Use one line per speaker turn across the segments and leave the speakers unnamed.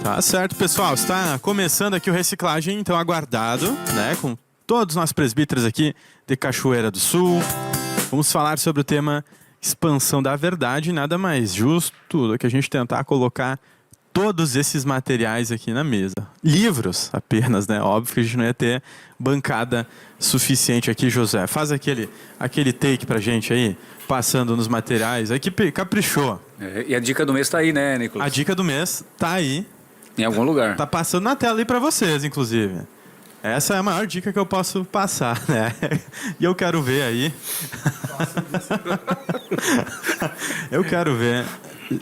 Tá certo, pessoal. Está começando aqui o Reciclagem, então aguardado, né? Com todos nós presbíteros aqui de Cachoeira do Sul. Vamos falar sobre o tema expansão da verdade. Nada mais justo do que a gente tentar colocar todos esses materiais aqui na mesa. Livros apenas, né? Óbvio que a gente não ia ter bancada suficiente aqui, José. Faz aquele take pra gente aí, passando nos materiais. Aí que caprichou.
E a dica do mês tá aí, né, Nicolas?
A dica do mês tá aí.
Em algum lugar.
Tá passando na tela aí pra vocês, inclusive. Essa é a maior dica que eu posso passar, né? E eu quero ver aí. Eu quero ver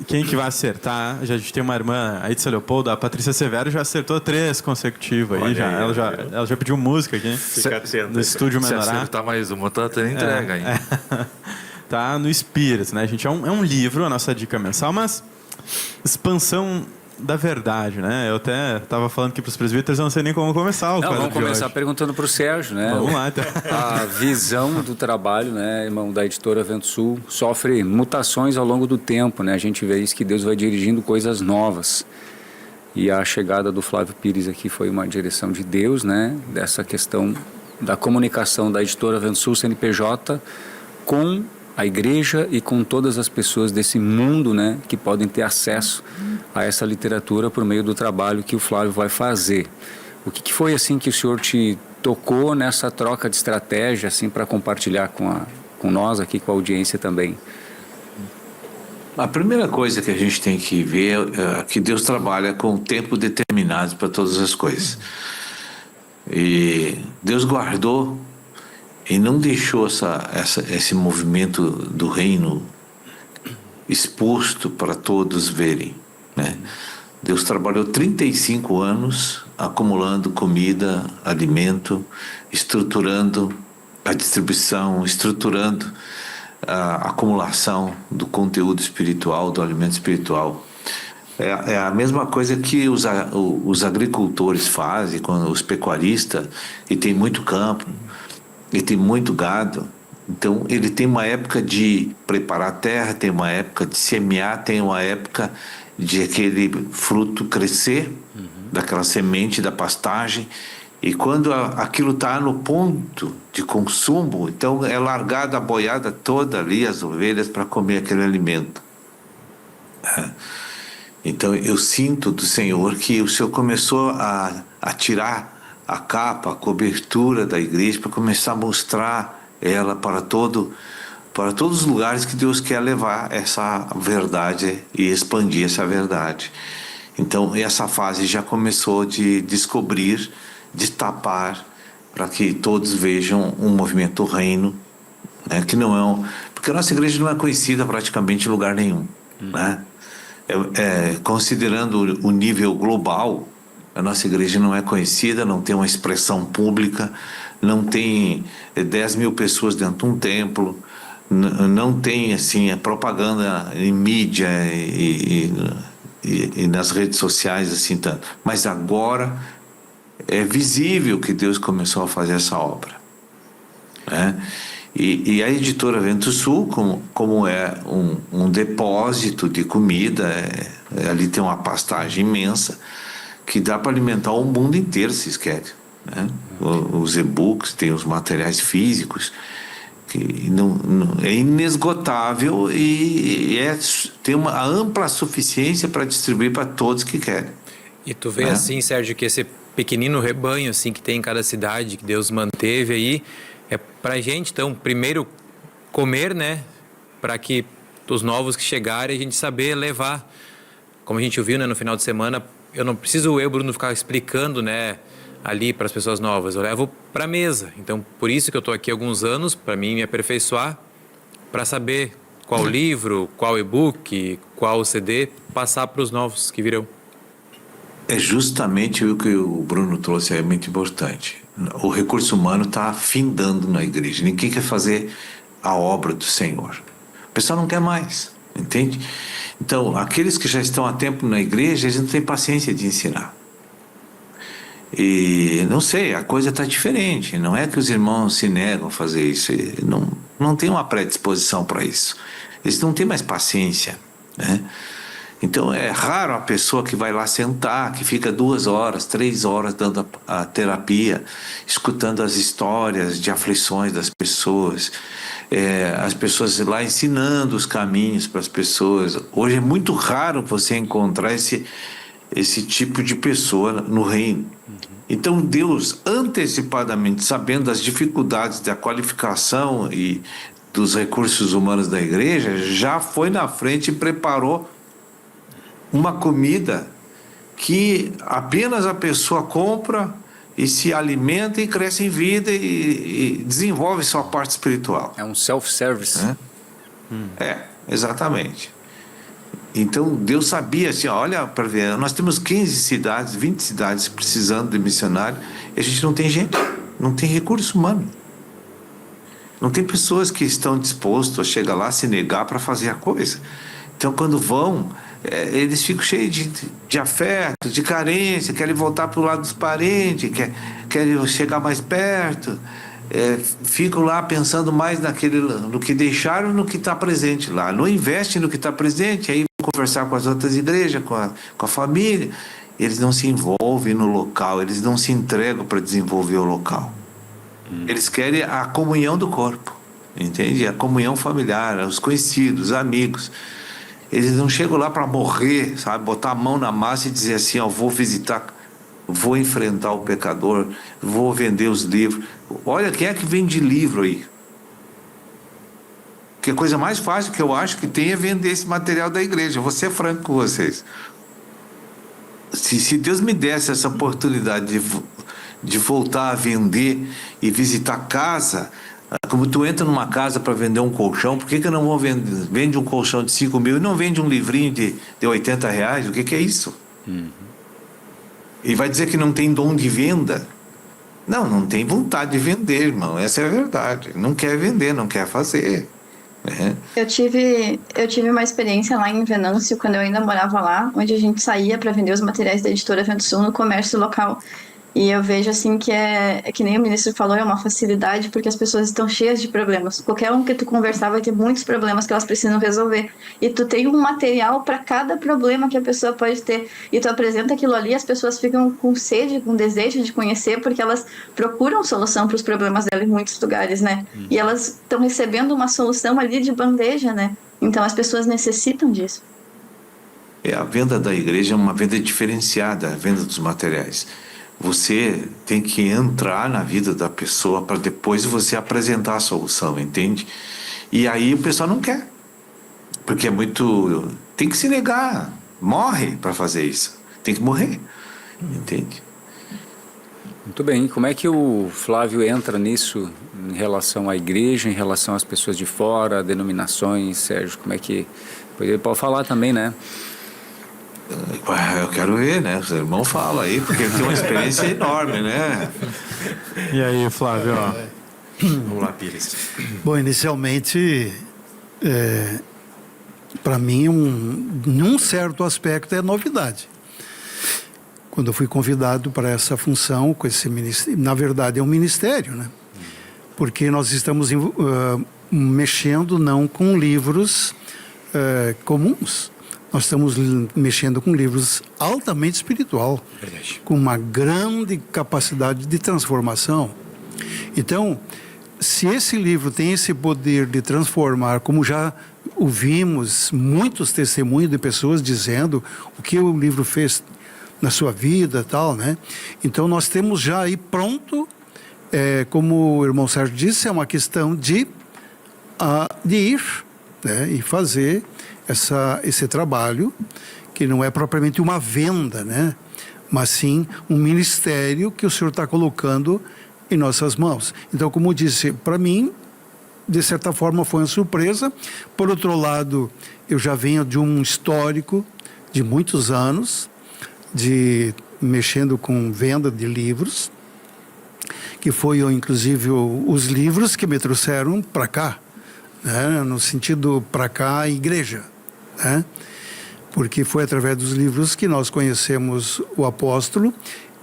quem que vai acertar. Já a gente tem uma irmã aí de São Leopoldo, a Patrícia Severo, já acertou 3 consecutivos aí. Ela já pediu música aqui.
Fica atento.
No Estúdio Menorá.
Se acertar mais uma, tá tendo entrega aí.
Tá no Spirits, né, gente? É um livro, a nossa dica mensal, mas expansão da verdade, né? Eu até estava falando aqui para os presbíteros, eu não sei nem como começar o
Vamos começar perguntando para o Sérgio, né?
Vamos lá, então.
A visão do trabalho, né, irmão, da editora Vento Sul, sofre mutações ao longo do tempo, né? A gente vê isso que Deus vai dirigindo coisas novas. E a chegada do Flávio Pires aqui foi uma direção de Deus, né? Dessa questão da comunicação da editora Vento Sul CNPJ com a igreja e com todas as pessoas desse mundo, né, que podem ter acesso a essa literatura por meio do trabalho que o Flávio vai fazer. O que foi assim que o senhor te tocou nessa troca de estratégia assim para compartilhar com nós aqui, com a audiência também?
A primeira coisa que a gente tem que ver é que Deus trabalha com tempo determinado para todas as coisas. E Deus guardou e não deixou esse movimento do reino exposto para todos verem, né? Deus trabalhou 35 anos acumulando comida, alimento, estruturando a distribuição, estruturando a acumulação do conteúdo espiritual, do alimento espiritual. É a mesma coisa que os agricultores fazem, quando os pecuaristas, e tem muito campo, e tem muito gado. Então ele tem uma época de preparar a terra, tem uma época de semear, tem uma época de aquele fruto crescer, daquela semente da pastagem, e quando aquilo está no ponto de consumo, então é largada a boiada toda ali, as ovelhas, para comer aquele alimento. Então eu sinto do Senhor que o Senhor começou a tirar a capa, a cobertura da igreja, para começar a mostrar ela para todos os lugares que Deus quer levar essa verdade e expandir essa verdade. Então essa fase já começou de descobrir, destapar, para que todos vejam um movimento reino, né, que não é porque a nossa igreja não é conhecida praticamente em lugar nenhum, né? Considerando o nível global, a nossa igreja não é conhecida, não tem uma expressão pública, não tem 10 mil pessoas dentro de um templo, não tem assim a propaganda em mídia e nas redes sociais assim tanto. Mas agora é visível que Deus começou a fazer essa obra, né? E a editora Vento Sul, como é um depósito de comida, ali tem uma pastagem imensa que dá para alimentar o mundo inteiro, se querem, né? Os e-books, tem os materiais físicos, que é inesgotável e tem uma ampla suficiência para distribuir para todos que querem.
E tu vê assim, Sérgio, que esse pequenino rebanho assim, que tem em cada cidade, que Deus manteve aí, é pra gente, então, primeiro comer, né, para que os novos que chegarem a gente saber levar. Como a gente ouviu, né, no final de semana, eu não preciso Bruno, ficar explicando, né, ali para as pessoas novas. Eu levo para a mesa. Então, por isso que eu estou aqui há alguns anos, para mim me aperfeiçoar, para saber qual livro, qual e-book, qual CD, passar para os novos que virão.
É justamente o que o Bruno trouxe, é muito importante. O recurso humano está afindando na igreja. Ninguém quer fazer a obra do Senhor. O pessoal não quer mais, entende? Então, aqueles que já estão há tempo na igreja, eles não têm paciência de ensinar. E, não sei, a coisa está diferente. Não é que os irmãos se negam a fazer isso. Não tem uma predisposição para isso. Eles não têm mais paciência, né? Então é raro a pessoa que vai lá sentar, que fica 2 horas, 3 horas dando a terapia, escutando as histórias de aflições das pessoas, as pessoas lá ensinando os caminhos para as pessoas. Hoje é muito raro você encontrar esse tipo de pessoa no reino. Então Deus, antecipadamente, sabendo das dificuldades da qualificação e dos recursos humanos da igreja, já foi na frente e preparou uma comida que apenas a pessoa compra e se alimenta e cresce em vida e desenvolve sua parte espiritual.
É um self-service.
Exatamente. Então Deus sabia assim, olha para ver, nós temos 15 cidades, 20 cidades precisando de missionário e a gente não tem gente, não tem recurso humano. Não tem pessoas que estão dispostas a chegar lá, se negar para fazer a coisa. Então quando vão, eles ficam cheios de afeto, de carência, querem voltar para o lado dos parentes, querem chegar mais perto, ficam lá pensando mais no que deixaram, no que está presente lá. Não investem no que está presente, aí vão conversar com as outras igrejas, com a família. Eles não se envolvem no local, eles não se entregam para desenvolver o local. Eles querem a comunhão do corpo, entende? A comunhão familiar, os conhecidos, os amigos. Eles não chegam lá para morrer, sabe? Botar a mão na massa e dizer assim, vou visitar, vou enfrentar o pecador, vou vender os livros. Olha, quem é que vende livro aí? Que a coisa mais fácil que eu acho que tem é vender esse material da igreja. Eu vou ser franco com vocês. Se Deus me desse essa oportunidade de voltar a vender e visitar casa, como tu entra numa casa para vender um colchão, por que eu não vou vende um colchão de 5 mil e não vende um livrinho de 80 reais? O que é isso? E vai dizer que não tem dom de venda? Não tem vontade de vender, irmão, essa é a verdade. Não quer vender, não quer fazer.
Eu tive uma experiência lá em Venâncio, quando eu ainda morava lá, onde a gente saía para vender os materiais da editora Vento Sul no comércio local. E eu vejo assim que que nem o ministro falou, é uma facilidade porque as pessoas estão cheias de problemas. Qualquer um que tu conversar vai ter muitos problemas que elas precisam resolver. E tu tem um material para cada problema que a pessoa pode ter. E tu apresenta aquilo ali, as pessoas ficam com sede, com desejo de conhecer, porque elas procuram solução para os problemas dela em muitos lugares, né? E elas estão recebendo uma solução ali de bandeja, né? Então as pessoas necessitam disso.
A venda da igreja é uma venda diferenciada, a venda dos materiais. Você tem que entrar na vida da pessoa para depois você apresentar a solução, entende? E aí o pessoal não quer, porque é muito... Tem que se negar, morre para fazer isso, tem que morrer, entende?
Muito bem, como é que o Flávio entra nisso em relação à igreja, em relação às pessoas de fora, denominações, Sérgio, como é que... Ele pode falar também, né?
Eu quero ver, né? O irmão fala aí, porque ele tem uma experiência enorme, né?
E aí, Flávio?
Vamos lá, Pires.
Bom, inicialmente, para mim, num certo aspecto, é novidade. Quando eu fui convidado para essa função, com esse ministério, na verdade é um ministério, né? Porque nós estamos mexendo não com livros comuns. Nós estamos mexendo com livros altamente espiritual, com uma grande capacidade de transformação. Então, se esse livro tem esse poder de transformar, como já ouvimos muitos testemunhos de pessoas dizendo o que o livro fez na sua vida, tal, né? Então, nós temos já aí pronto, como o irmão Sérgio disse, é uma questão de ir, né, e fazer esse trabalho, que não é propriamente uma venda, né? Mas sim um ministério que o Senhor está colocando em nossas mãos. Então, como disse, para mim, de certa forma foi uma surpresa. Por outro lado, eu já venho de um histórico de muitos anos, mexendo com venda de livros, que foi, inclusive, os livros que me trouxeram para cá, né? No sentido para cá, a igreja. Né? Porque foi através dos livros que nós conhecemos o apóstolo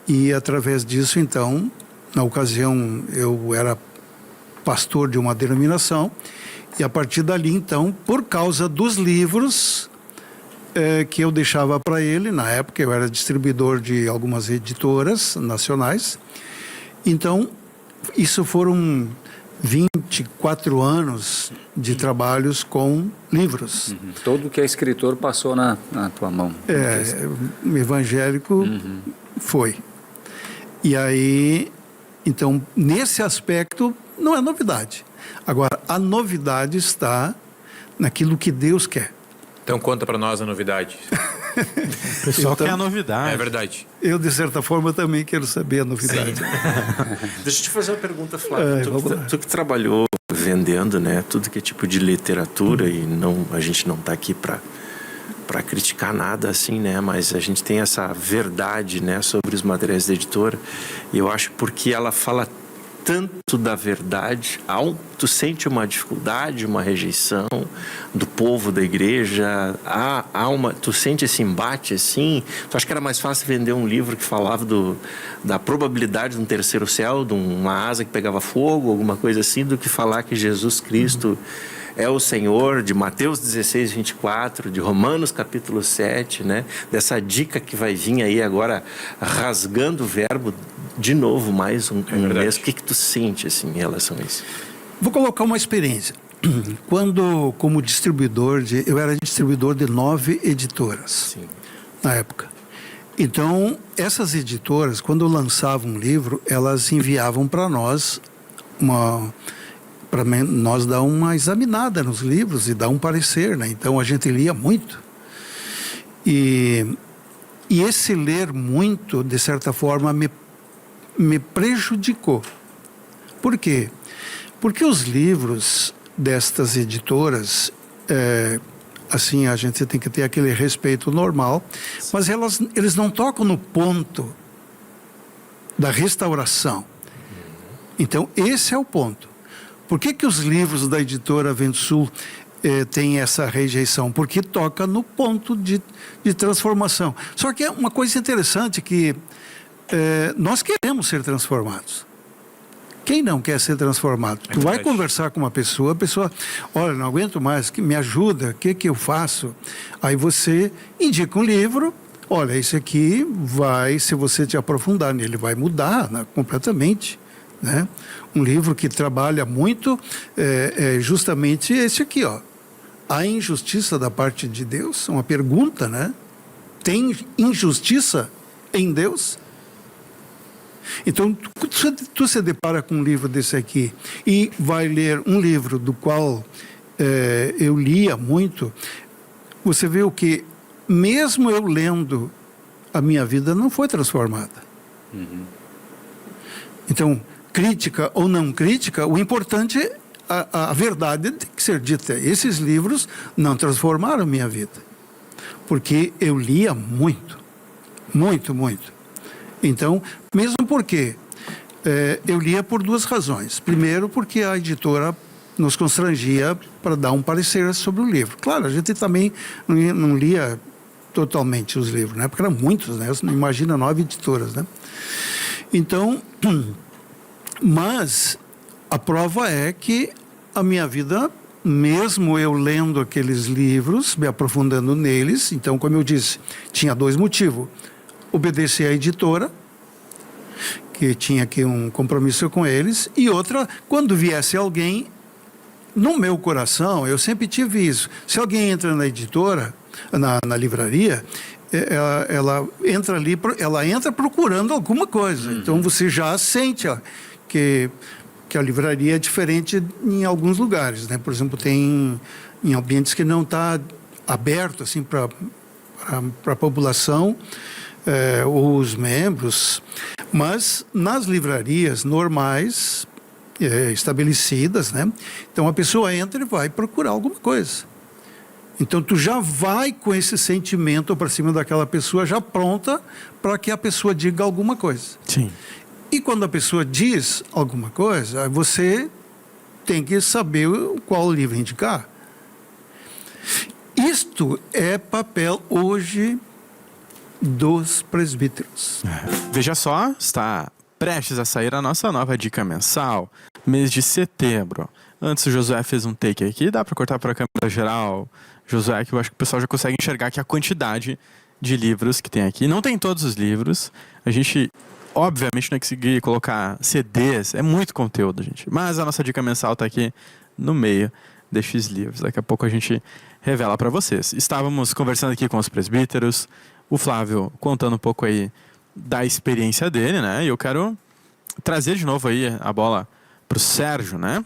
e através disso, então, na ocasião eu era pastor de uma denominação e a partir dali, então, por causa dos livros, que eu deixava para ele. Na época eu era distribuidor de algumas editoras nacionais. Então, isso foram 24 anos de trabalhos com livros.
Todo que é escritor passou na tua mão.
Evangélico foi. E aí, então, nesse aspecto, não é novidade. Agora, a novidade está naquilo que Deus quer.
Então conta para nós a novidade.
O pessoal quer a novidade.
É verdade.
Eu, de certa forma, também quero saber a novidade.
Deixa eu te fazer uma pergunta, Flávio.
vamos lá.
Tu que trabalhou vendendo, né? Tudo que é tipo de literatura e a gente não está aqui para criticar nada assim, né? Mas a gente tem essa verdade, né? Sobre os materiais da editora. E eu acho porque ela fala tanto da verdade, tu sente uma dificuldade, uma rejeição do povo, da igreja, tu sente esse embate assim? Tu acha que era mais fácil vender um livro que falava da probabilidade de um terceiro céu, de uma asa que pegava fogo, alguma coisa assim, do que falar que Jesus Cristo é o Senhor, de Mateus 16, 24, de Romanos capítulo 7, né? Dessa dica que vai vir aí agora rasgando o verbo de novo mais um mês. O que tu sente assim, em relação a isso?
Vou colocar uma experiência. Quando, como distribuidor, eu era distribuidor de 9 editoras.
Sim.
Na época. Então, essas editoras, quando lançavam um livro, elas enviavam para nós para nós dar uma examinada nos livros e dar um parecer, né? Então a gente lia muito. E esse ler muito, de certa forma, me prejudicou. Por quê? Porque os livros destas editoras, assim, a gente tem que ter aquele respeito normal, mas eles não tocam no ponto da restauração. Então, esse é o ponto. Por que os livros da editora Vento Sul têm essa rejeição? Porque toca no ponto de transformação. Só que é uma coisa interessante que nós queremos ser transformados. Quem não quer ser transformado? Tu vai conversar com uma pessoa, a pessoa, olha, não aguento mais, me ajuda, o que eu faço? Aí você indica um livro, olha, esse aqui vai, se você te aprofundar nele, vai mudar, né, completamente. Né? Um livro que trabalha muito é justamente esse aqui, ó. A injustiça da parte de Deus? Uma pergunta, né? Tem injustiça em Deus? Então, tu se depara com um livro desse aqui e vai ler um livro do qual eu lia muito, você vê o que, mesmo eu lendo, a minha vida não foi transformada. Então, crítica ou não crítica, o importante é a verdade tem que ser dita. Esses livros não transformaram a minha vida, porque eu lia muito, muito, muito. Então, mesmo porque eu lia por 2 razões. Primeiro, porque a editora nos constrangia para dar um parecer sobre o livro. Claro, a gente também não lia totalmente os livros, né? Porque eram muitos, né? Você não imagina 9 editoras, né? Então, mas a prova é que a minha vida, mesmo eu lendo aqueles livros, me aprofundando neles, então, como eu disse, tinha 2 motivos. Obedecer à editora, que tinha aqui um compromisso com eles, e outra, quando viesse alguém, no meu coração, eu sempre tive isso. Se alguém entra na editora, na livraria, ela entra ali, ela entra procurando alguma coisa. Então você já sente que a livraria é diferente em alguns lugares, né? Por exemplo, tem em ambientes que não está aberto assim para a população, ou os membros, mas nas livrarias normais, estabelecidas, né? Então a pessoa entra e vai procurar alguma coisa. Então tu já vai com esse sentimento para cima daquela pessoa, já pronta para que a pessoa diga alguma coisa.
Sim.
E quando a pessoa diz alguma coisa, você tem que saber qual livro indicar. Isto é papel hoje dos presbíteros.
Veja só, está prestes a sair a nossa nova dica mensal, mês de setembro. Antes o Josué fez um take aqui, dá para cortar para a câmera geral, Josué, que eu acho que o pessoal já consegue enxergar que a quantidade de livros que tem aqui. Não tem todos os livros. A gente, obviamente, não ia conseguir colocar CDs. É muito conteúdo, gente. Mas a nossa dica mensal está aqui no meio destes livros. Daqui a pouco a gente revela para vocês. Estávamos conversando aqui com os presbíteros. O Flávio contando um pouco aí da experiência dele, né? E eu quero trazer de novo aí a bola para o Sérgio, né?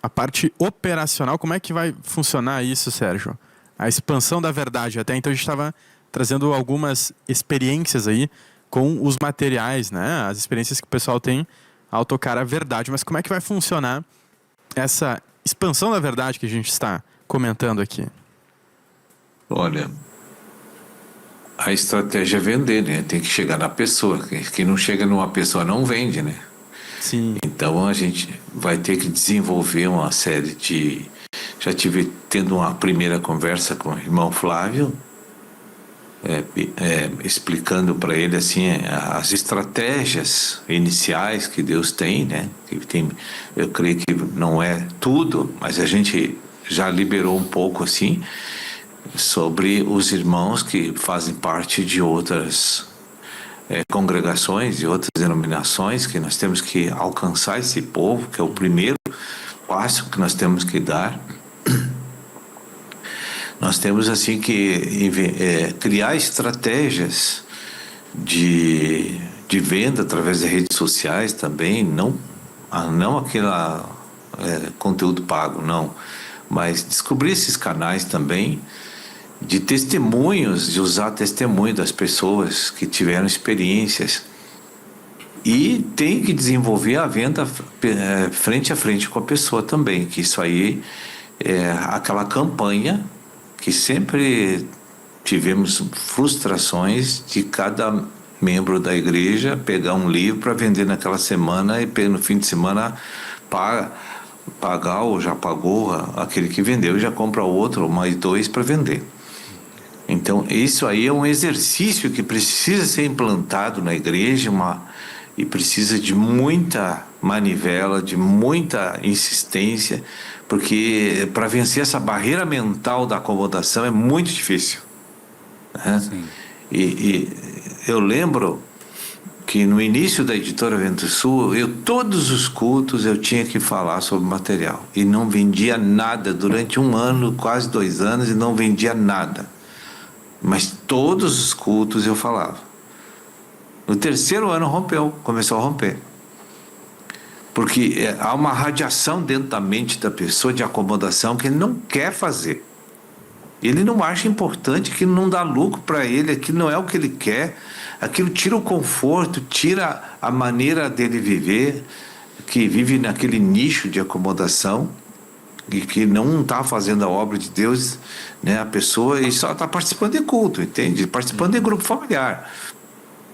A parte operacional, como é que vai funcionar isso, Sérgio? A expansão da verdade. Até então a gente estava trazendo algumas experiências aí com os materiais, né? As experiências que o pessoal tem ao tocar a verdade. Mas como é que vai funcionar essa expansão da verdade que a gente está comentando aqui?
Olha, a estratégia é vender, né? Tem que chegar na pessoa. Quem não chega numa pessoa não vende, né?
Sim.
Então a gente vai ter que desenvolver uma série de... Já tive tendo uma primeira conversa com o irmão Flávio, explicando para ele assim as estratégias iniciais que Deus tem, né? Eu creio que não é tudo, mas a gente já liberou um pouco assim sobre os irmãos que fazem parte de outras congregações e outras denominações, que nós temos que alcançar esse povo, que é o primeiro passo que nós temos que dar. Nós temos assim que criar estratégias de venda através das redes sociais também, não aquele conteúdo pago, não, mas descobrir esses canais também de testemunhos, de usar testemunho das pessoas que tiveram experiências. E tem que desenvolver a venda frente a frente com a pessoa também, que isso aí é aquela campanha que sempre tivemos frustrações de cada membro da igreja pegar um livro para vender naquela semana e no fim de semana pagar ou já pagou aquele que vendeu e já compra outro ou mais dois para vender. Então, isso aí é um exercício que precisa ser implantado na igreja e precisa de muita manivela, de muita insistência, porque para vencer essa barreira mental da acomodação é muito difícil. Né?
Sim.
E eu lembro que no início da Editora Vento Sul, todos os cultos eu tinha que falar sobre material. E não vendia nada durante 1 ano, quase 2 anos, e não vendia nada. Mas todos os cultos eu falava. No 3º ano começou a romper. Porque há uma radiação dentro da mente da pessoa de acomodação que ele não quer fazer. Ele não acha importante, que não dá lucro para ele, aquilo não é o que ele quer, aquilo tira o conforto, tira a maneira dele viver, que vive naquele nicho de acomodação e que não está fazendo a obra de Deus, né? A pessoa e só está participando de culto, entende? Participando de grupo familiar.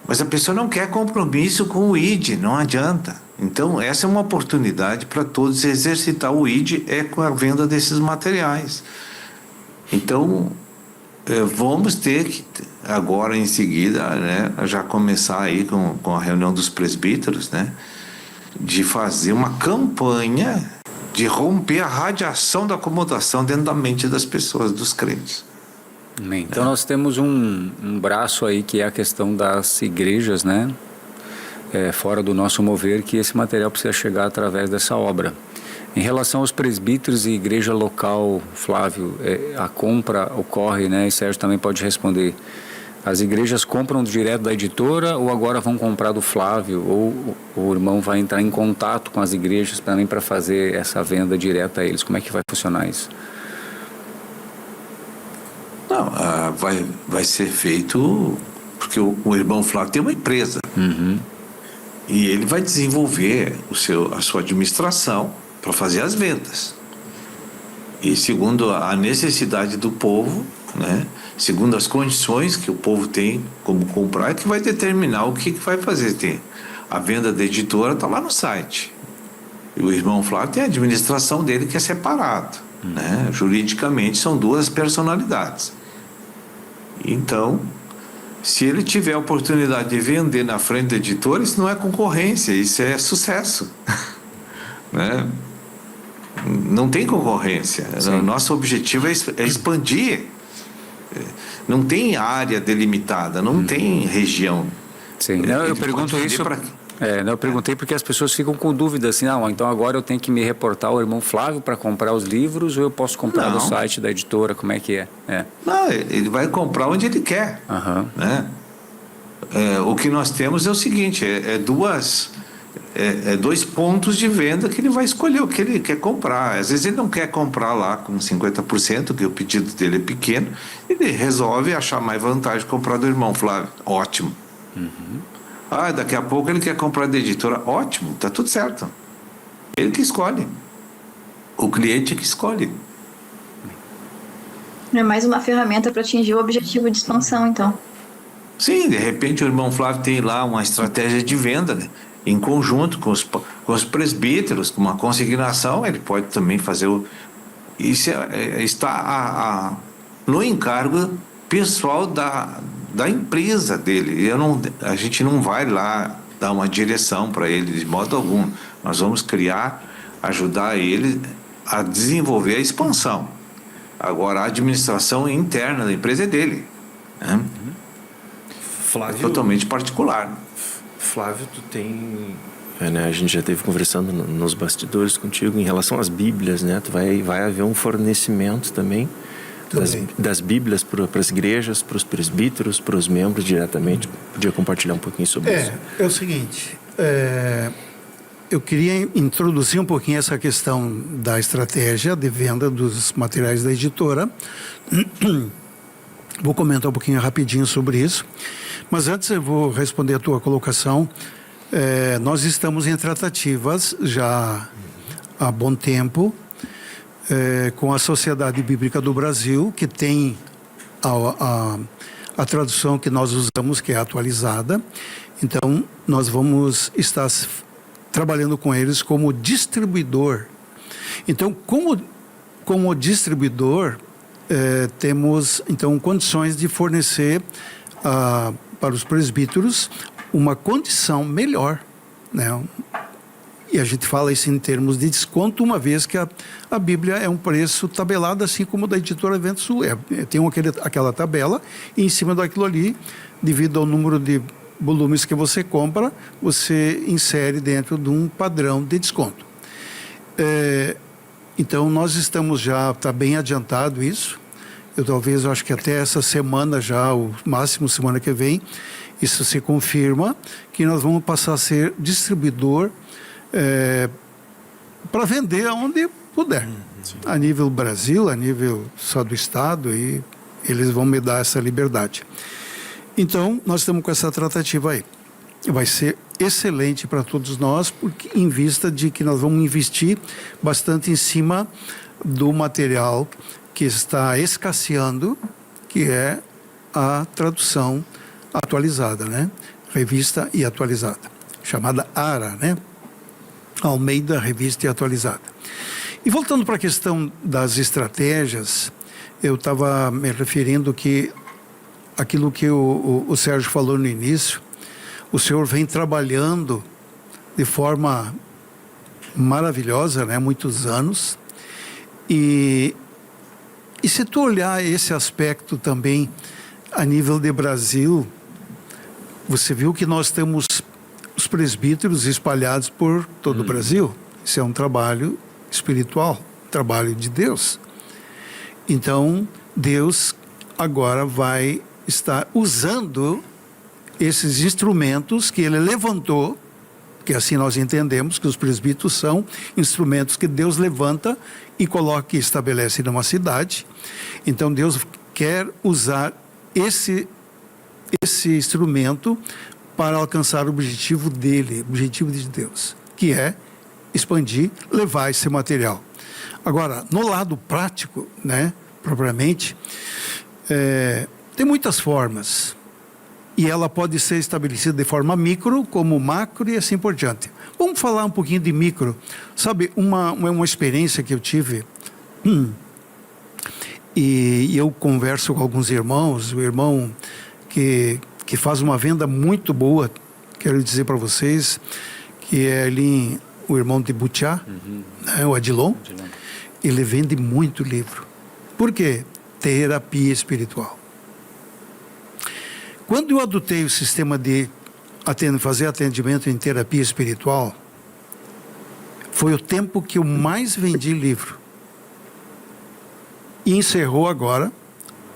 Mas a pessoa não quer compromisso com o ID, não adianta. Então, essa é uma oportunidade para todos exercitar o ID com a venda desses materiais. Então, vamos ter que, agora em seguida, né, já começar aí com a reunião dos presbíteros, né, de fazer uma campanha de romper a radiação da acomodação dentro da mente das pessoas, dos crentes.
Então nós temos um braço aí que é a questão das igrejas, né? Fora do nosso mover, que esse material precisa chegar através dessa obra. Em relação aos presbíteros e igreja local, Flávio, a compra ocorre, né? E Sérgio também pode responder. As igrejas compram direto da editora ou agora vão comprar do Flávio? Ou o irmão vai entrar em contato com as igrejas também para fazer essa venda direta a eles? Como é que vai funcionar isso?
Não, vai ser feito porque o irmão Flávio tem uma empresa.
Uhum.
E ele vai desenvolver a sua administração para fazer as vendas. E segundo a necessidade do povo, né, segundo as condições que o povo tem como comprar, é que vai determinar o que vai fazer. A venda da editora está lá no site. E o irmão Flávio tem a administração dele, que é separado. Né? Juridicamente são 2 personalidades. Então, se ele tiver a oportunidade de vender na frente da editora, isso não é concorrência, isso é sucesso. Né? Não tem concorrência.
Sim.
Nosso objetivo é expandir. Não tem área delimitada, não tem região.
Sim. Não, eu pergunto isso. Eu perguntei porque as pessoas ficam com dúvida assim, então agora eu tenho que me reportar ao irmão Flávio para comprar os livros ou eu posso comprar no site da editora, como é que é?
Não, ele vai comprar onde ele quer. Né? O que nós temos é o seguinte, dois pontos de venda que ele vai escolher o que ele quer comprar. Às vezes ele não quer comprar lá com 50%, que o pedido dele é pequeno, ele resolve achar mais vantagem comprar do irmão Flávio. Ótimo. Daqui a pouco ele quer comprar da editora. Ótimo, tá tudo certo. Ele que escolhe. O cliente que escolhe.
É mais uma ferramenta para atingir o objetivo de expansão, então.
Sim, de repente o irmão Flávio tem lá uma estratégia de venda, né? Em conjunto com os presbíteros, com uma consignação, ele pode também fazer isso está no encargo pessoal da empresa dele. A gente não vai lá dar uma direção para ele de modo algum. Nós vamos ajudar ele a desenvolver a expansão. Agora, a administração interna da empresa é dele. Né?
Flávio,
totalmente particular.
Flávio, tu tem... a gente já esteve conversando nos bastidores contigo em relação às Bíblias, né? Vai haver um fornecimento também das Bíblias para as igrejas, para os presbíteros, para os membros diretamente. Podia compartilhar um pouquinho sobre isso?
É o seguinte, eu queria introduzir um pouquinho essa questão da estratégia de venda dos materiais da editora. Vou comentar um pouquinho rapidinho sobre isso, mas antes eu vou responder a tua colocação. Nós estamos em tratativas já há bom tempo com a Sociedade Bíblica do Brasil, que tem a tradução que nós usamos, que é atualizada. Então, nós vamos estar trabalhando com eles como distribuidor. Então, como distribuidor, temos então condições de fornecer para os presbíteros uma condição melhor, né? E a gente fala isso em termos de desconto, uma vez que a Bíblia é um preço tabelado, assim como o da editora Vento Sul. Tem aquela tabela, e em cima daquilo ali, devido ao número de volumes que você compra, você insere dentro de um padrão de desconto. Então, nós estamos está bem adiantado isso. Eu acho que até essa semana já, o máximo semana que vem, isso se confirma, que nós vamos passar a ser distribuidor para vender aonde puder. A nível Brasil, a nível só do Estado, e eles vão me dar essa liberdade. Então, nós estamos com essa tratativa aí. Vai ser excelente para todos nós, porque em vista de que nós vamos investir bastante em cima do material que está escasseando, que é a tradução atualizada, né? Revista e atualizada, chamada ARA, né? Almeida, Revista e Atualizada. E voltando para a questão das estratégias, eu estava me referindo que aquilo que o Sérgio falou no início, o senhor vem trabalhando de forma maravilhosa, né? Muitos anos. E se tu olhar esse aspecto também a nível de Brasil, você viu que nós temos os presbíteros espalhados por todo o Brasil. Isso é um trabalho espiritual, trabalho de Deus. Então, Deus agora vai estar usando esses instrumentos que Ele levantou, que assim nós entendemos que os presbíteros são instrumentos que Deus levanta e coloca e estabelece numa cidade. Então, Deus quer usar esse instrumento para alcançar o objetivo dele, o objetivo de Deus, que é expandir, levar esse material. Agora, no lado prático, né, propriamente, tem muitas formas, e ela pode ser estabelecida de forma micro, como macro e assim por diante. Vamos falar um pouquinho de micro. Sabe, uma experiência que eu tive, e eu converso com alguns irmãos, o irmão que faz uma venda muito boa, quero dizer para vocês, que é ali o irmão de Butiá, né, o Adilon, ele vende muito livro. Por quê? Terapia espiritual. Quando eu adotei o sistema de fazer atendimento em terapia espiritual, foi o tempo que eu mais vendi livro. E encerrou agora,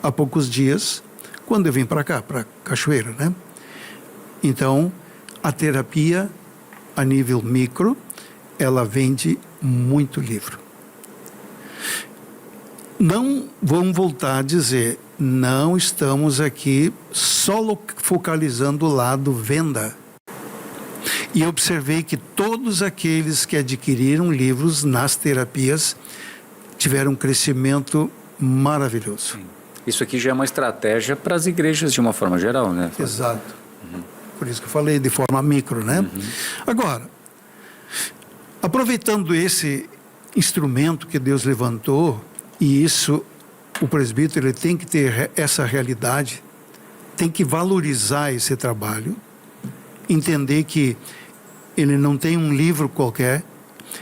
há poucos dias, quando eu vim para cá, para Cachoeira, né? Então, a terapia, a nível micro, ela vende muito livro. Não vamos voltar a dizer, não estamos aqui só focalizando o lado venda. E observei que todos aqueles que adquiriram livros nas terapias tiveram um crescimento maravilhoso.
Isso aqui já é uma estratégia para as igrejas de uma forma geral, né?
Exato. Por isso que eu falei de forma micro, né? Agora, aproveitando esse instrumento que Deus levantou, e isso, o presbítero ele tem que ter essa realidade, tem que valorizar esse trabalho, entender que ele não tem um livro qualquer,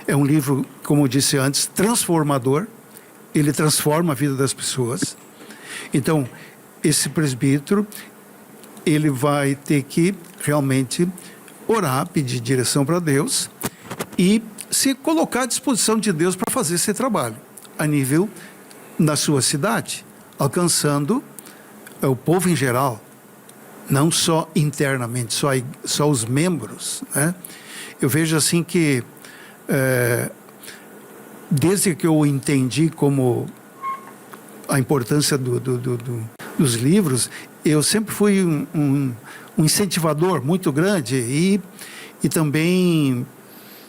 é um livro, como eu disse antes, transformador, ele transforma a vida das pessoas. Então, esse presbítero, ele vai ter que realmente orar, pedir direção para Deus e se colocar à disposição de Deus para fazer esse trabalho a nível da sua cidade, alcançando o povo em geral, não só internamente, só os membros, né? Eu vejo assim que desde que eu entendi como a importância dos livros, eu sempre fui um incentivador muito grande e também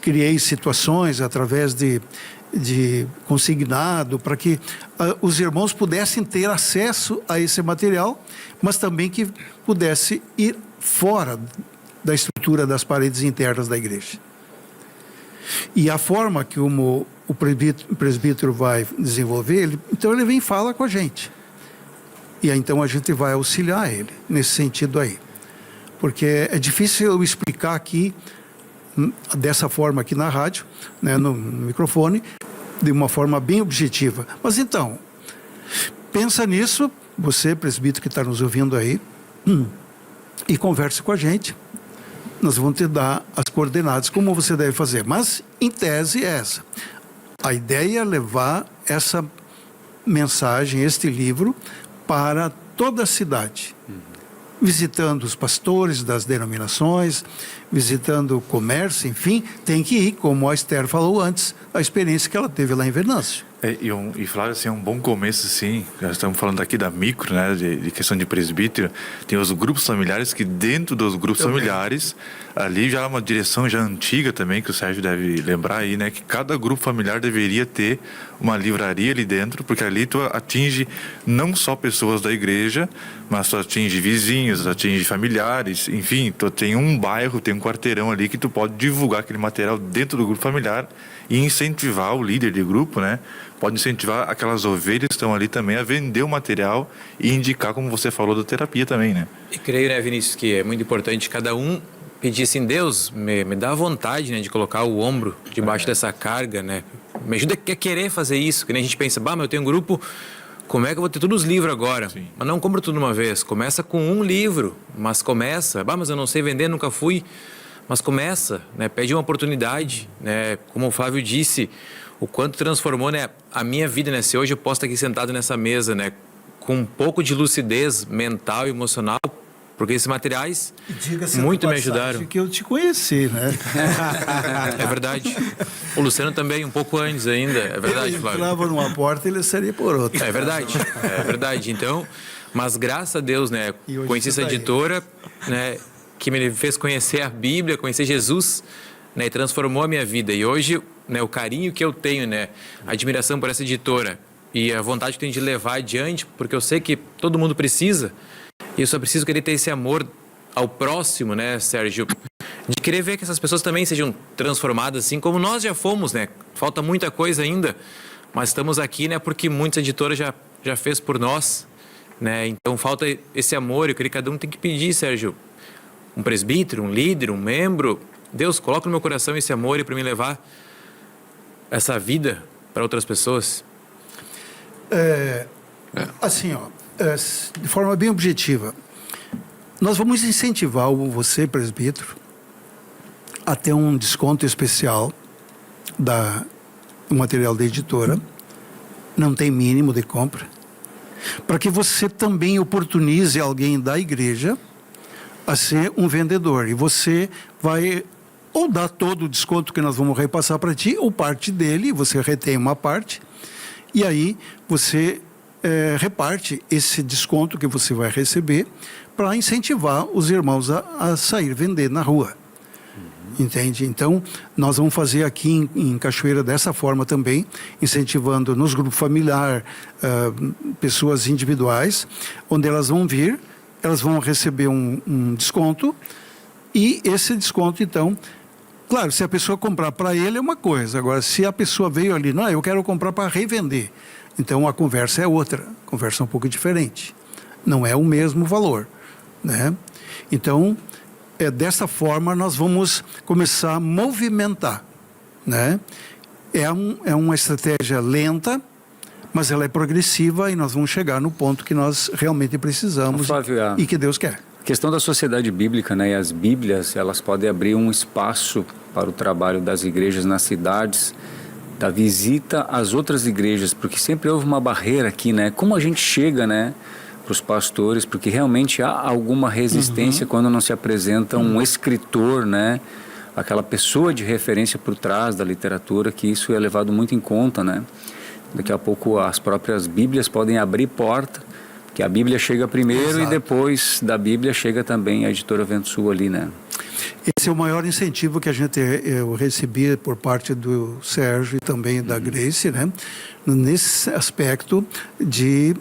criei situações através de consignado para que os irmãos pudessem ter acesso a esse material, mas também que pudesse ir fora da estrutura das paredes internas da igreja. E a forma que o presbítero vai desenvolver, então ele vem e fala com a gente. E aí, então a gente vai auxiliar ele nesse sentido aí. Porque é difícil eu explicar aqui, dessa forma aqui na rádio, né, no microfone, de uma forma bem objetiva. Mas então, pensa nisso, você, presbítero que está nos ouvindo aí, e converse com a gente. Nós vamos te dar as coordenadas, como você deve fazer. Mas, em tese, é essa. A ideia é levar essa mensagem, este livro, para toda a cidade. Visitando os pastores das denominações, visitando o comércio, enfim, tem que ir, como a Esther falou antes, a experiência que ela teve lá em Venâncio.
E Flávio, assim, é um bom começo, sim. Nós estamos falando aqui da micro, né, de questão de presbítero. Tem os grupos familiares que dentro dos grupos familiares, ali já há uma direção já antiga também, que o Sérgio deve lembrar aí, né, que cada grupo familiar deveria ter uma livraria ali dentro, porque ali tu atinge não só pessoas da igreja, mas tu atinge vizinhos, atinge familiares, enfim, tu tem um bairro, tem um quarteirão ali que tu pode divulgar aquele material dentro do grupo familiar e incentivar o líder de grupo, né? Pode incentivar aquelas ovelhas que estão ali também a vender o material e indicar, como você falou, da terapia também, né?
E creio, né, Vinícius, que é muito importante cada um pedir assim, Deus, me dá vontade, né, de colocar o ombro debaixo dessa carga, né? Me ajuda a querer fazer isso, que nem a gente pensa, mas eu tenho um grupo, como é que eu vou ter todos os livros agora? Sim. Mas não compra tudo de uma vez, começa com um livro, mas começa, mas eu não sei vender, nunca fui, mas começa, né? Pede uma oportunidade, né? Como o Flávio disse, o quanto transformou, né, a minha vida, né? Se hoje eu posso estar aqui sentado nessa mesa, né, com um pouco de lucidez mental e emocional, porque esses materiais muito me ajudaram.
Que eu te conheci, né?
É verdade. O Luciano também, um pouco antes ainda, é verdade,
ele
Flávio.
entrava numa porta e ele saía por outra.
É verdade. Então, mas graças a Deus, né, conheci essa editora, né, que me fez conhecer a Bíblia, conhecer Jesus, né, e transformou a minha vida. E hoje, né, o carinho que eu tenho, né, a admiração por essa editora e a vontade que eu tenho de levar adiante, porque eu sei que todo mundo precisa, e eu só preciso querer ter esse amor ao próximo, né, Sérgio, de querer ver que essas pessoas também sejam transformadas, assim como nós já fomos, né. Falta muita coisa ainda, mas estamos aqui, né, porque muitas editoras já fez por nós, né. Então falta esse amor. Eu creio que cada um tem que pedir, Sérgio, um presbítero, um líder, um membro, Deus, coloca no meu coração esse amor e para me levar essa vida para outras pessoas?
Assim, de forma bem objetiva, nós vamos incentivar você, presbítero, a ter um desconto especial do material da editora, não tem mínimo de compra, para que você também oportunize alguém da igreja a ser um vendedor. E você vai ou dar todo o desconto que nós vamos repassar para ti, ou parte dele, você retém uma parte, e aí você reparte esse desconto que você vai receber para incentivar os irmãos a sair vender na rua. Entende? Então, nós vamos fazer aqui em Cachoeira dessa forma também, incentivando nos grupos familiares, pessoas individuais, onde elas vão vir, elas vão receber um desconto, e esse desconto, então, claro, se a pessoa comprar para ele é uma coisa, agora, se a pessoa veio ali, não, eu quero comprar para revender, então a conversa é outra, a conversa é um pouco diferente, não é o mesmo valor, né? Então, dessa forma nós vamos começar a movimentar, né? É uma estratégia lenta, mas ela é progressiva e nós vamos chegar no ponto que nós realmente precisamos,
Flávio,
e que Deus quer.
A questão da sociedade bíblica, né, e as Bíblias, elas podem abrir um espaço para o trabalho das igrejas nas cidades, da visita às outras igrejas, porque sempre houve uma barreira aqui, né? Como a gente chega, né, para os pastores, porque realmente há alguma resistência quando não se apresenta um escritor, né, aquela pessoa de referência por trás da literatura, que isso é levado muito em conta, né? Daqui a pouco as próprias Bíblias podem abrir porta, que a Bíblia chega primeiro. Exato. E depois da Bíblia chega também a editora Vento Sul ali, né?
Esse é o maior incentivo que eu recebi por parte do Sérgio e também da Grace, né? Nesse aspecto de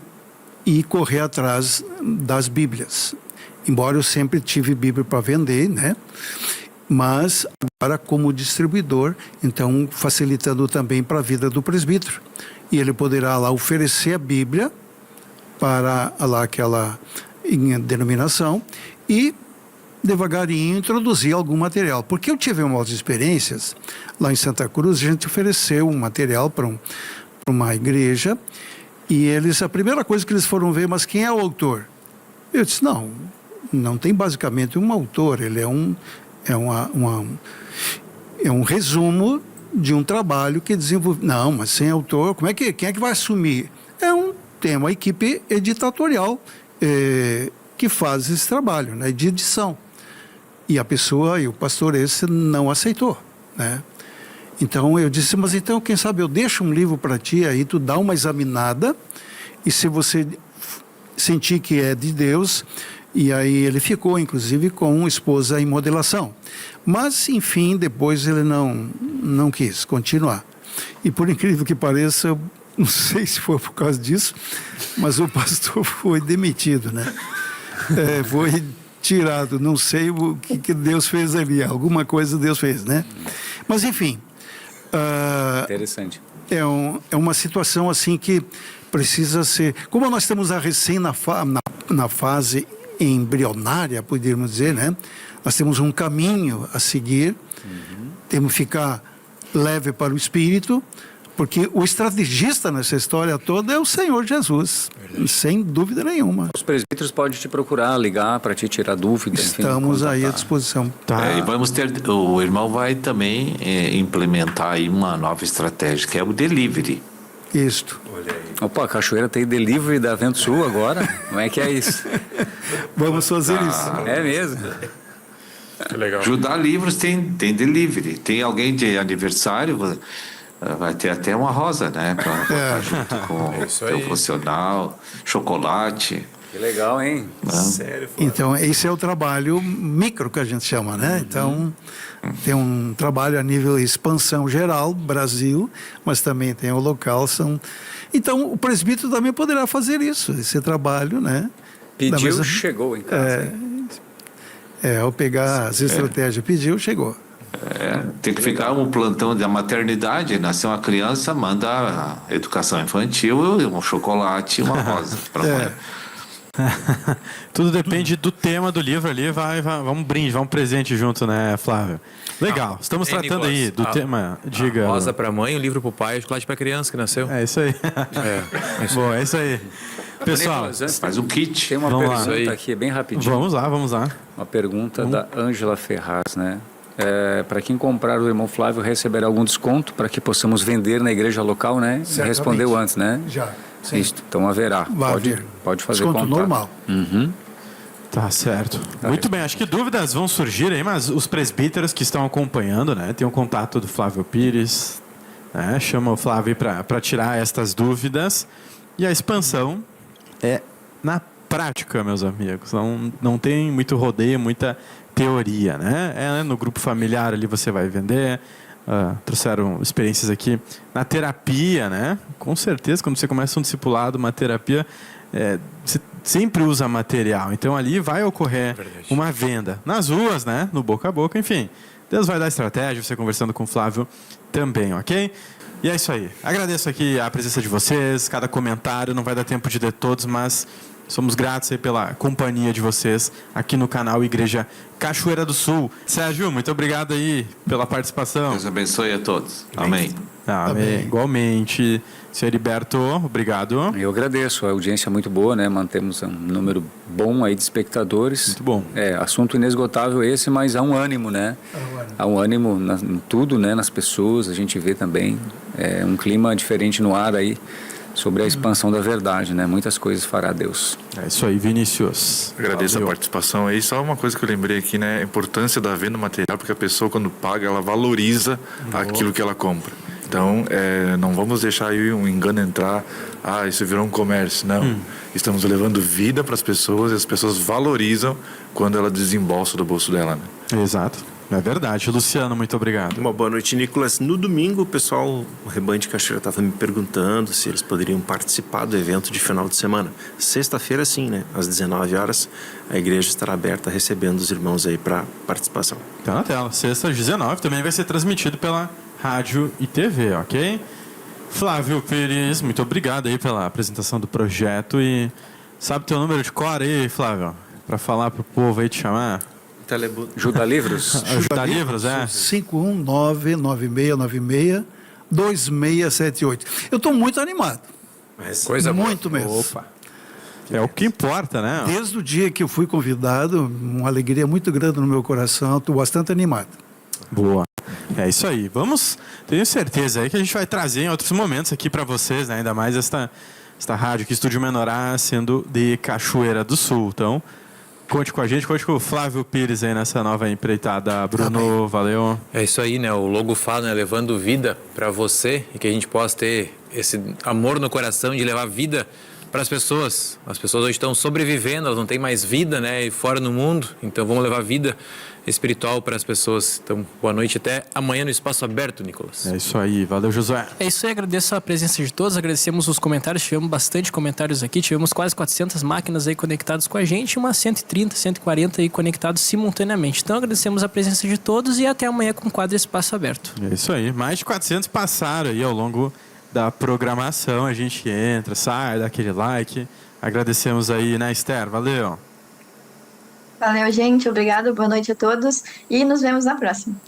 ir correr atrás das Bíblias. Embora eu sempre tive Bíblia para vender, né? Mas agora como distribuidor, então facilitando também para a vida do presbítero. E ele poderá lá oferecer a Bíblia para lá aquela denominação e devagarinho introduzir algum material. Porque eu tive umas experiências lá em Santa Cruz, a gente ofereceu um material para uma igreja e a primeira coisa que eles foram ver, mas quem é o autor? Eu disse, não tem basicamente um autor, ele é um resumo de um trabalho que desenvolve. Não, mas sem autor, quem é que vai assumir? Tem uma equipe editatorial que faz esse trabalho, né, de edição. E a pessoa, e o pastor esse não aceitou, né? Então eu disse, mas então quem sabe eu deixo um livro para ti, aí tu dá uma examinada, e se você sentir que é de Deus, e aí ele ficou inclusive com esposa em modelação. Mas enfim, depois ele não quis continuar. E por incrível que pareça, eu não sei se foi por causa disso, mas o pastor foi demitido, né? Foi tirado, não sei o que Deus fez ali, alguma coisa Deus fez, né? Mas enfim,
interessante.
É uma situação assim que precisa ser, como nós estamos recém na fase embrionária, poderíamos dizer, né? Nós temos um caminho a seguir, temos que ficar leve para o espírito, porque o estrategista nessa história toda é o Senhor Jesus, sem dúvida nenhuma.
Os presbíteros podem te procurar, ligar para te tirar dúvidas.
Estamos aí à disposição.
E vamos o irmão vai também implementar aí uma nova estratégia, que é o delivery.
Isto.
Opa, a Cachoeira tem delivery da Vento Sul agora? Como é que é isso?
Vamos fazer isso.
É mesmo?
Legal.
Judá Livros tem delivery. Tem alguém de aniversário, vai ter até uma rosa, né? Para botar junto com o funcional, chocolate.
Que legal, hein?
Sério, Flávio.
Então, esse é o trabalho micro que a gente chama, né? Então, tem um trabalho a nível expansão geral, Brasil, mas também tem o local. Então, o presbítero também poderá fazer isso, esse trabalho, né?
Pediu, chegou em casa.
Ao pegar as estratégias, pediu, chegou.
Tem que ficar um plantão da maternidade, nasceu uma criança, manda a educação infantil, um chocolate e uma rosa para mãe.
Tudo depende do tema do livro ali. Vamos brinde, vamos presente junto, né, Flávio? Legal. Estamos tratando
Nicolas,
aí do tema. Diga.
Rosa para mãe, o livro para o pai, o chocolate para criança que nasceu.
É isso aí. Bom, é isso aí. Pessoal,
Nicolas, antes
Faz um kit.
tem uma
Vamos lá.
pergunta aqui, bem rapidinho.
vamos lá.
Uma pergunta da Ângela Ferraz, né? Para quem comprar o irmão Flávio, receberá algum desconto para que possamos vender na igreja local, né?
Certamente.
Respondeu antes, né?
Já. Sim.
Isso, então haverá.
Vai haver.
Pode fazer
Desconto
contato.
normal.
Uhum.
Tá certo. Muito bem, acho que dúvidas vão surgir aí, mas os presbíteros que estão acompanhando, né? Tem o contato do Flávio Pires, né? Chama o Flávio para tirar estas dúvidas. E a expansão é na prática, meus amigos. Não tem muito rodeio, muita teoria, né? No grupo familiar ali você vai vender. Trouxeram experiências aqui na terapia, né? Com certeza, quando você começa um discipulado, uma terapia, você sempre usa material. Então ali vai ocorrer uma venda nas ruas, né? No boca a boca, enfim. Deus vai dar estratégia, você conversando com o Flávio também, ok? E é isso aí. Agradeço aqui a presença de vocês, cada comentário, não vai dar tempo de ler todos, mas somos gratos aí pela companhia de vocês aqui no canal Igreja Cachoeira do Sul. Sérgio, muito obrigado aí pela participação.
Deus abençoe a todos. Amém.
Amém. Igualmente. Senhor Heriberto, obrigado.
Eu agradeço, a audiência é muito boa, né? Mantemos um número bom aí de espectadores.
Muito bom.
Assunto inesgotável esse, mas há um ânimo, né? Há um ânimo em tudo, né? Nas pessoas, a gente vê também um clima diferente no ar aí sobre a expansão da verdade, né? Muitas coisas fará Deus.
É isso aí, Vinícius.
Agradeço
Valeu.
a participação aí. Só uma coisa que eu lembrei aqui, né? A importância da venda material, porque a pessoa, quando paga, ela valoriza aquilo que ela compra. Então, não vamos deixar aí um engano entrar. Isso virou um comércio. Não. Estamos levando vida para as pessoas e as pessoas valorizam quando ela desembolsa do bolso dela, né?
Exato. É verdade. Luciano, muito obrigado.
Uma boa noite, Nicolas. No domingo, o pessoal, o Rebanho de Cachoeira, estava me perguntando se eles poderiam participar do evento de final de semana. Sexta-feira, sim, né? Às 19 horas, a igreja estará aberta recebendo os irmãos aí para participação.
Tá na tela. Sexta às 19 também vai ser transmitido pela rádio e TV, ok? Flávio Pires, muito obrigado aí pela apresentação do projeto e sabe teu número de cor aí, Flávio? Para falar pro povo aí te chamar?
Ajuda Livros?
Ajuda Livros,
51996962678. Eu estou muito animado.
Coisa boa.
Muito mesmo.
Opa. É o que importa, né?
Desde o dia que eu fui convidado, uma alegria muito grande no meu coração. Estou bastante animado.
Boa. É isso aí. Tenho certeza aí que a gente vai trazer em outros momentos aqui para vocês, né? Ainda mais esta rádio aqui, Estúdio Menorá, sendo de Cachoeira do Sul. Então, conte com a gente, conte com o Flávio Pires aí nessa nova empreitada. Bruno, valeu.
É isso aí, né? O logo fala, né? Levando vida para você e que a gente possa ter esse amor no coração de levar vida para as pessoas. As pessoas hoje estão sobrevivendo, elas não têm mais vida, né? E fora no mundo, então vamos levar vida espiritual para as pessoas. Então, boa noite, até amanhã no Espaço Aberto, Nicolas.
É isso aí, valeu, Josué.
É isso aí, agradeço a presença de todos, agradecemos os comentários, tivemos bastante comentários aqui, tivemos quase 400 máquinas aí conectadas com a gente, umas 130, 140 aí conectados simultaneamente. Então agradecemos a presença de todos e até amanhã com o quadro Espaço Aberto.
É isso aí, mais de 400 passaram aí ao longo da programação, a gente entra, sai, dá aquele like. Agradecemos aí, né, Esther? Valeu.
Valeu, gente. Obrigado. Boa noite a todos. E nos vemos na próxima.